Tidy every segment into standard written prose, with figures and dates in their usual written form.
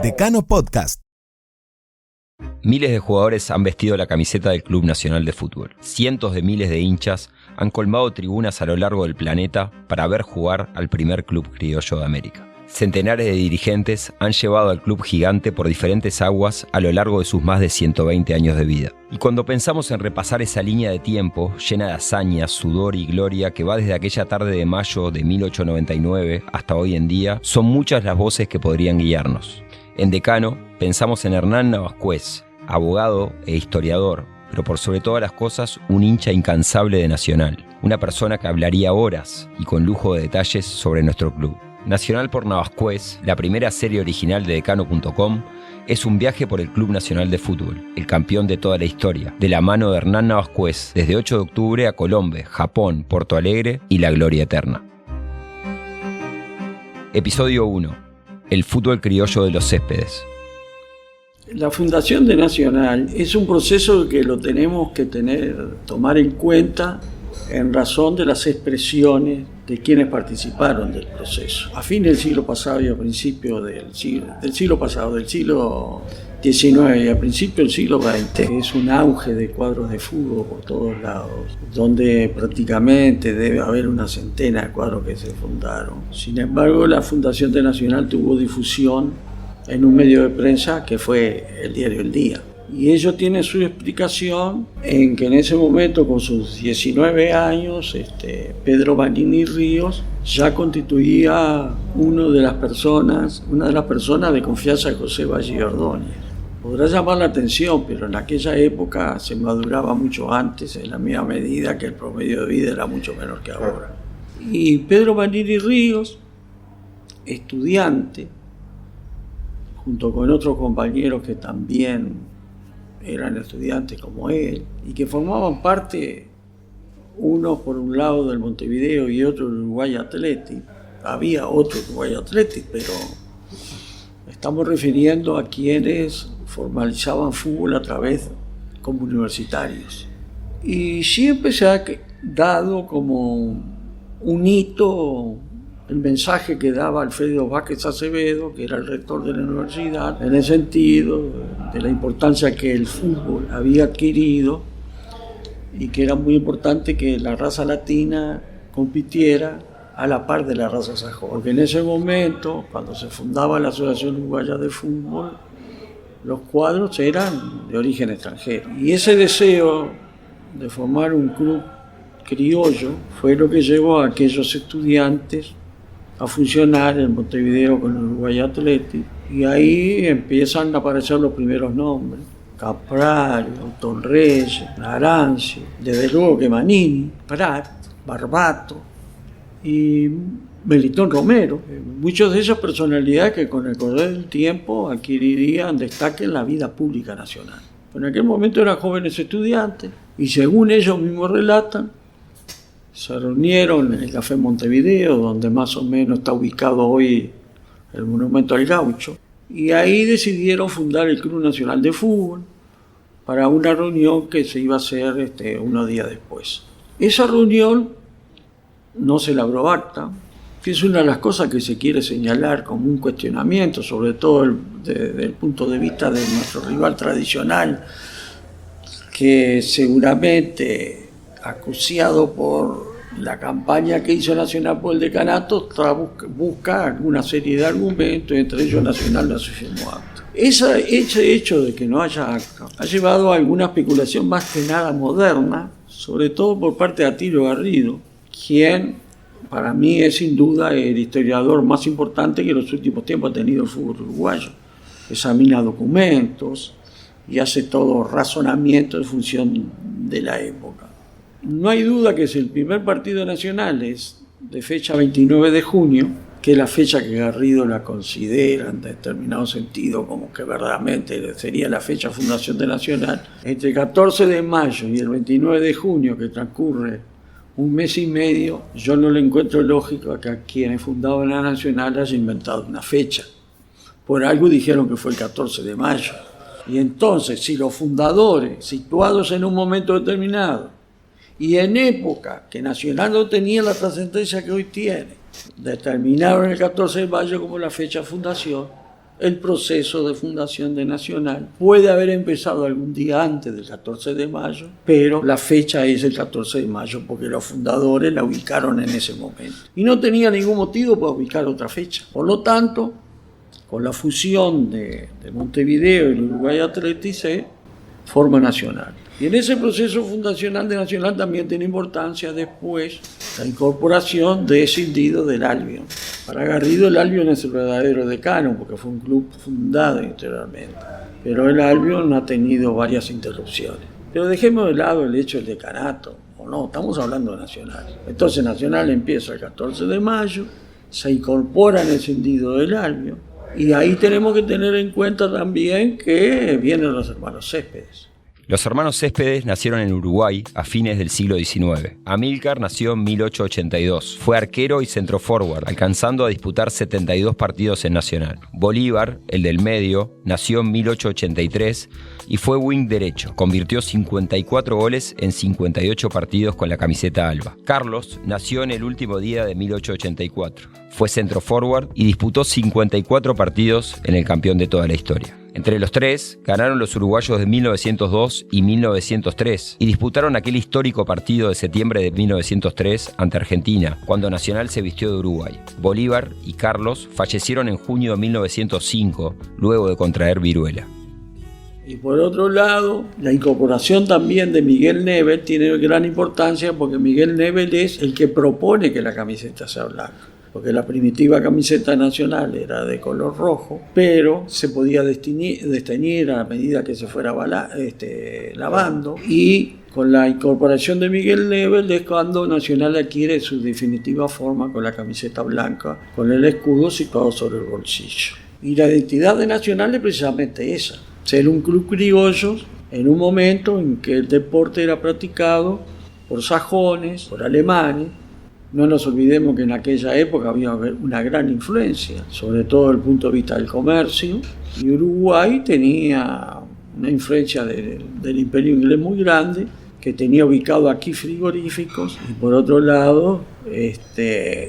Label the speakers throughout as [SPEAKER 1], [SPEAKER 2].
[SPEAKER 1] Decano Podcast.
[SPEAKER 2] Miles de jugadores han vestido la camiseta del Club Nacional de Fútbol. Cientos de miles de hinchas han colmado tribunas a lo largo del planeta para ver jugar al primer club criollo de América. Centenares de dirigentes han llevado al club gigante por diferentes aguas a lo largo de sus más de 120 años de vida. Y cuando pensamos en repasar esa línea de tiempo llena de hazañas, sudor y gloria que va desde aquella tarde de mayo de 1899 hasta hoy en día, son muchas las voces que podrían guiarnos. En Decano pensamos en Hernán Navascués, abogado e historiador, pero por sobre todas las cosas un hincha incansable de Nacional, una persona que hablaría horas y con lujo de detalles sobre nuestro club. Nacional por Navascués, la primera serie original de Decano.com, es un viaje por el Club Nacional de Fútbol, el campeón de toda la historia, de la mano de Hernán Navascués, desde 8 de octubre a Colombe, Japón, Porto Alegre y la gloria eterna. Episodio 1. El fútbol criollo de los céspedes.
[SPEAKER 3] La fundación de Nacional es un proceso que lo tenemos que tomar en cuenta en razón de las expresiones de quienes participaron del proceso. A fin del siglo pasado y a principios del siglo XIX y a principios del siglo XX, es un auge de cuadros de fútbol por todos lados, donde prácticamente debe haber una centena de cuadros que se fundaron. Sin embargo, la fundación de Nacional tuvo difusión en un medio de prensa que fue el diario El Día. Y ello tiene su explicación en que en ese momento, con sus 19 años, Pedro Vanini Ríos ya constituía una de las personas de confianza de José Valle Ordóñez. Podrá llamar la atención, pero en aquella época se maduraba mucho antes, en la misma medida que el promedio de vida era mucho menor que ahora. Y Pedro Vanini Ríos, estudiante, junto con otros compañeros que también eran estudiantes como él, y que formaban parte, uno por un lado del Montevideo y otro del Uruguay Athletic. Había otro Uruguay Athletic, pero estamos refiriendo a quienes formalizaban fútbol a través como universitarios. Y siempre se ha dado como un hito el mensaje que daba Alfredo Vázquez Acevedo, que era el rector de la universidad, en el sentido de la importancia que el fútbol había adquirido y que era muy importante que la raza latina compitiera a la par de la raza sajona. Porque en ese momento, cuando se fundaba la Asociación Uruguaya de Fútbol, los cuadros eran de origen extranjero. Y ese deseo de formar un club criollo fue lo que llevó a aquellos estudiantes a funcionar en Montevideo con el Uruguay Athletic, y ahí empiezan a aparecer los primeros nombres: Caprario, Don Reyes, Naranci, desde luego que Manini, Prat, Barbato y Melitón Romero. Muchas de esas personalidades que con el correr del tiempo adquirirían destaque en la vida pública nacional. En aquel momento eran jóvenes estudiantes y, según ellos mismos relatan, se reunieron en el Café Montevideo, donde más o menos está ubicado hoy el Monumento al Gaucho, y ahí decidieron fundar el Club Nacional de Fútbol para una reunión que se iba a hacer unos días después. Esa reunión no se labró acta, que es una de las cosas que se quiere señalar como un cuestionamiento, sobre todo desde el punto de vista de nuestro rival tradicional, que seguramente, acuciado por la campaña que hizo Nacional por el decanato, busca una serie de argumentos, entre ellos Nacional no se firmó acta. Ese hecho de que no haya acta ha llevado a alguna especulación más que nada moderna, sobre todo por parte de Atilio Garrido, quien para mí es sin duda el historiador más importante que en los últimos tiempos ha tenido el fútbol uruguayo. Examina documentos y hace todo razonamiento en función de la época. No hay duda que si el primer partido nacional es de fecha 29 de junio, que es la fecha que Garrido la considera en determinado sentido como que verdaderamente sería la fecha de fundación de Nacional, entre el 14 de mayo y el 29 de junio, que transcurre un mes y medio, yo no le encuentro lógico a que quienes fundaban la Nacional hayan inventado una fecha. Por algo dijeron que fue el 14 de mayo. Y entonces, si los fundadores, situados en un momento determinado, y en época que Nacional no tenía la trascendencia que hoy tiene, determinaron el 14 de mayo como la fecha de fundación, el proceso de fundación de Nacional. Puede haber empezado algún día antes del 14 de mayo, pero la fecha es el 14 de mayo porque los fundadores la ubicaron en ese momento. Y no tenía ningún motivo para ubicar otra fecha. Por lo tanto, con la fusión de Montevideo y el Uruguay Athletic se forma Nacional. Y en ese proceso fundacional de Nacional también tiene importancia después la incorporación de Escindido del Albion. Para Garrido el Albion es el verdadero decano porque fue un club fundado interiormente. Pero el Albion ha tenido varias interrupciones. Pero dejemos de lado el hecho del decanato, o no, estamos hablando de Nacional. Entonces Nacional empieza el 14 de mayo, se incorpora en Escindido del Albion, y ahí tenemos que tener en cuenta también que vienen los hermanos Céspedes.
[SPEAKER 2] Los hermanos Céspedes nacieron en Uruguay a fines del siglo XIX. Amílcar nació en 1882. Fue arquero y centroforward, alcanzando a disputar 72 partidos en Nacional. Bolívar, el del medio, nació en 1883 y fue wing derecho. Convirtió 54 goles en 58 partidos con la camiseta alba. Carlos nació en el último día de 1884. Fue centroforward y disputó 54 partidos en el campeón de toda la historia. Entre los tres, ganaron los uruguayos de 1902 y 1903 y disputaron aquel histórico partido de septiembre de 1903 ante Argentina, cuando Nacional se vistió de Uruguay. Bolívar y Carlos fallecieron en junio de 1905, luego de contraer viruela.
[SPEAKER 3] Y por otro lado, la incorporación también de Miguel Nebel tiene gran importancia porque Miguel Nebel es el que propone que la camiseta sea blanca. Porque la primitiva camiseta nacional era de color rojo, pero se podía desteñir a medida que se fuera lavando, y con la incorporación de Miguel Nebel es cuando Nacional adquiere su definitiva forma con la camiseta blanca, con el escudo situado sobre el bolsillo. Y la identidad de Nacional es precisamente esa, ser un club criollo en un momento en que el deporte era practicado por sajones, por alemanes. No nos olvidemos que en aquella época había una gran influencia, sobre todo desde el punto de vista del comercio, y Uruguay tenía una influencia del imperio inglés muy grande, que tenía ubicado aquí frigoríficos, y por otro lado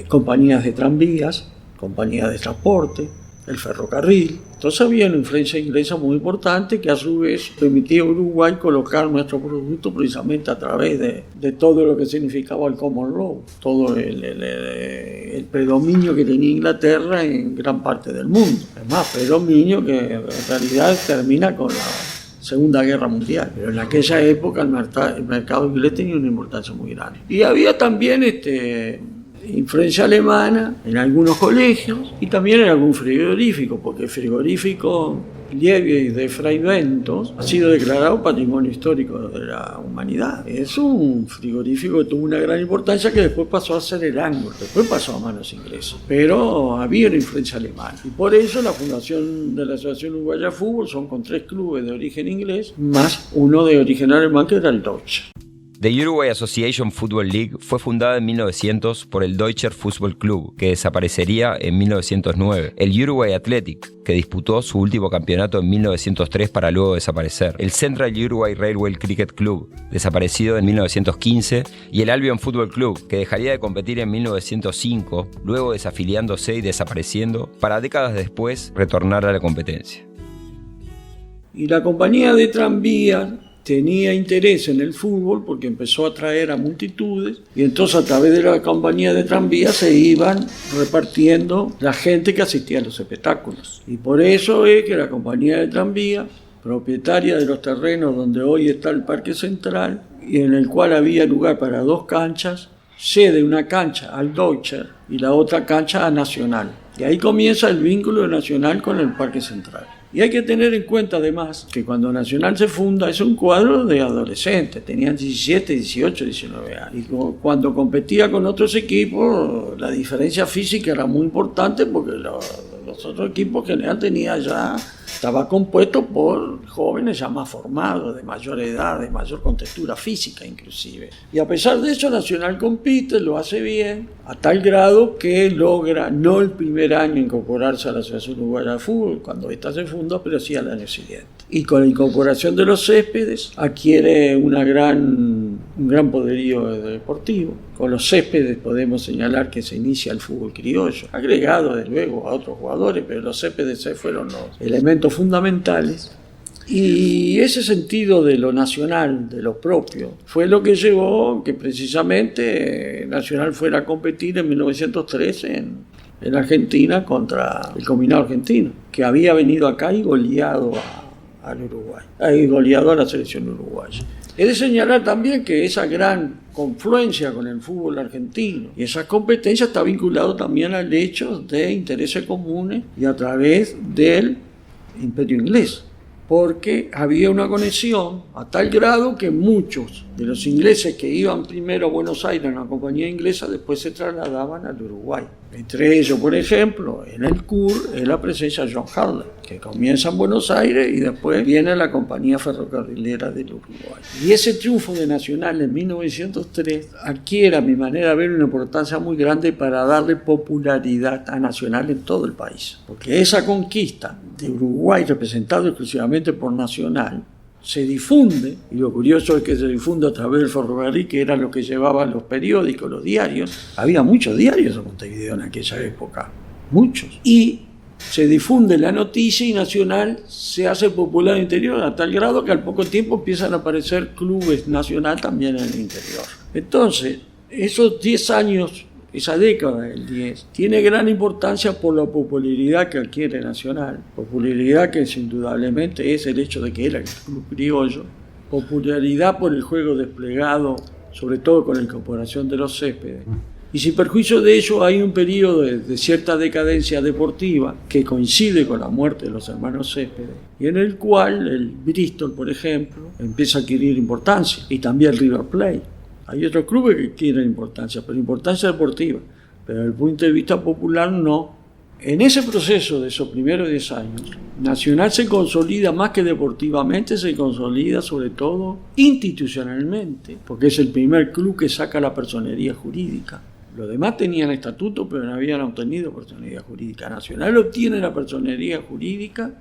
[SPEAKER 3] compañías de tranvías, compañías de transporte, el ferrocarril. Entonces había una influencia inglesa muy importante que a su vez permitía a Uruguay colocar nuestro producto precisamente a través de todo lo que significaba el common law, todo el predominio que tenía Inglaterra en gran parte del mundo. Es más, predominio que en realidad termina con la Segunda Guerra Mundial, pero en aquella época el mercado inglés tenía una importancia muy grande. Y había también influencia alemana en algunos colegios y también en algún frigorífico, porque el frigorífico Liebig de Fray Bentos ha sido declarado Patrimonio Histórico de la Humanidad. Es un frigorífico que tuvo una gran importancia que después pasó a ser el Anglo, después pasó a manos inglesas, pero había una influencia alemana. Y por eso la fundación de la Asociación Uruguaya de Fútbol son con 3 clubes de origen inglés, más uno de origen alemán que era el Deutsche.
[SPEAKER 2] The Uruguay Association Football League fue fundada en 1900 por el Deutscher Fußball Club, que desaparecería en 1909, el Uruguay Athletic, que disputó su último campeonato en 1903 para luego desaparecer, el Central Uruguay Railway Cricket Club, desaparecido en 1915, y el Albion Football Club, que dejaría de competir en 1905, luego desafiliándose y desapareciendo, para décadas después retornar a la competencia.
[SPEAKER 3] Y la compañía de tranvías tenía interés en el fútbol porque empezó a atraer a multitudes y entonces a través de la compañía de tranvías se iban repartiendo la gente que asistía a los espectáculos. Y por eso es que la compañía de tranvías, propietaria de los terrenos donde hoy está el Parque Central y en el cual había lugar para 2 canchas, cede una cancha al Deutscher y la otra cancha a Nacional. Y ahí comienza el vínculo de Nacional con el Parque Central. Y hay que tener en cuenta además que cuando Nacional se funda es un cuadro de adolescentes, tenían 17, 18, 19 años. Y cuando competía con otros equipos, la diferencia física era muy importante porque los otros equipos que general estaba compuesto por jóvenes ya más formados, de mayor edad, de mayor contextura física inclusive. Y a pesar de eso, Nacional compite, lo hace bien, a tal grado que logra, no el primer año incorporarse a la Asociación Uruguaya de Fútbol, cuando esta se fundó, pero sí al año siguiente. Y con la incorporación de los Céspedes adquiere una gran un gran poderío deportivo. Con los Céspedes podemos señalar que se inicia el fútbol criollo, agregado desde luego a otros jugadores, pero los Céspedes fueron los elementos fundamentales. Y ese sentido de lo nacional, de lo propio, fue lo que llevó que precisamente Nacional fuera a competir en 1913 en Argentina contra el combinado argentino, que había venido acá y goleado al Uruguay, y goleado a la selección uruguaya. He de señalar también que esa gran confluencia con el fútbol argentino y esa competencia está vinculado también al hecho de intereses comunes y a través del Imperio Inglés, porque había una conexión a tal grado que muchos de los ingleses que iban primero a Buenos Aires en la compañía inglesa después se trasladaban al Uruguay. Entre ellos, por ejemplo, en el CUR es la presencia de John Harley, que comienza en Buenos Aires y después viene la compañía ferrocarrilera del Uruguay. Y ese triunfo de Nacional en 1903 adquiere, a mi manera de ver, una importancia muy grande para darle popularidad a Nacional en todo el país. Porque esa conquista de Uruguay, representado exclusivamente por Nacional, se difunde, y lo curioso es que se difunde a través del ferrocarril, que era lo que llevaban los periódicos, los diarios. Había muchos diarios en Montevideo en aquella época, muchos. Y se difunde la noticia y Nacional se hace popular en el interior a tal grado que al poco tiempo empiezan a aparecer clubes Nacional también en el interior. Entonces, esos 10 años, esa década del 10, tiene gran importancia por la popularidad que adquiere Nacional, popularidad que indudablemente es el hecho de que era el club criollo, popularidad por el juego desplegado, sobre todo con la incorporación de los Céspedes. Y sin perjuicio de ello hay un periodo de cierta decadencia deportiva que coincide con la muerte de los hermanos Céspedes y en el cual el Bristol, por ejemplo, empieza a adquirir importancia y también el River Plate. Hay otros clubes que quieren importancia, pero importancia deportiva, pero desde el punto de vista popular no. En ese proceso de esos primeros 10 años, Nacional se consolida más que deportivamente, se consolida sobre todo institucionalmente, porque es el primer club que saca la personería jurídica. Los demás tenían estatuto, pero no habían obtenido personería jurídica. Nacional obtiene la personería jurídica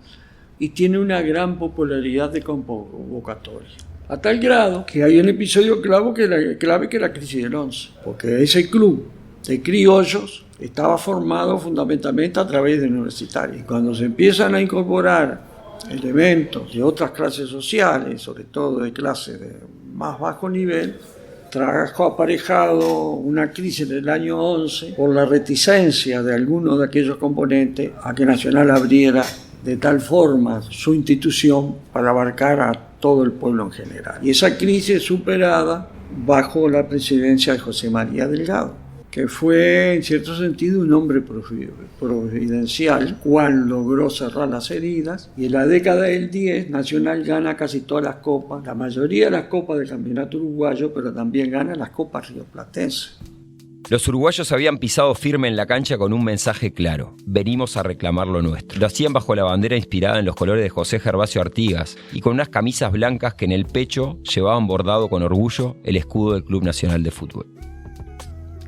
[SPEAKER 3] y tiene una gran popularidad de convocatoria. A tal grado que hay un episodio clave que es la crisis del 11, porque ese club de criollos estaba formado fundamentalmente a través de universitarios. Y cuando se empiezan a incorporar elementos de otras clases sociales, sobre todo de clases de más bajo nivel, trajo aparejado una crisis en el año 11 por la reticencia de algunos de aquellos componentes a que Nacional abriera de tal forma su institución para abarcar a todo el pueblo en general. Y esa crisis es superada bajo la presidencia de José María Delgado, que fue en cierto sentido un hombre providencial, cual logró cerrar las heridas, y en la década del 10 Nacional gana casi todas las copas, la mayoría de las copas del campeonato uruguayo, pero también gana las copas rioplatenses.
[SPEAKER 2] Los uruguayos habían pisado firme en la cancha con un mensaje claro: venimos a reclamar lo nuestro. Lo hacían bajo la bandera inspirada en los colores de José Gervasio Artigas y con unas camisas blancas que en el pecho llevaban bordado con orgullo el escudo del Club Nacional de Fútbol.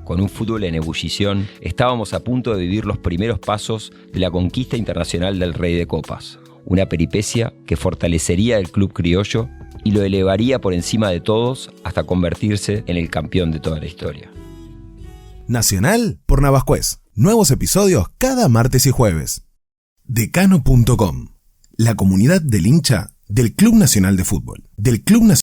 [SPEAKER 2] Con un fútbol en ebullición, estábamos a punto de vivir los primeros pasos de la conquista internacional del Rey de Copas, una peripecia que fortalecería el club criollo y lo elevaría por encima de todos hasta convertirse en el campeón de toda la historia.
[SPEAKER 1] Nacional por Navascués. Nuevos episodios cada martes y jueves. Decano.com. La comunidad del hincha del Club Nacional de Fútbol. Del Club Nacional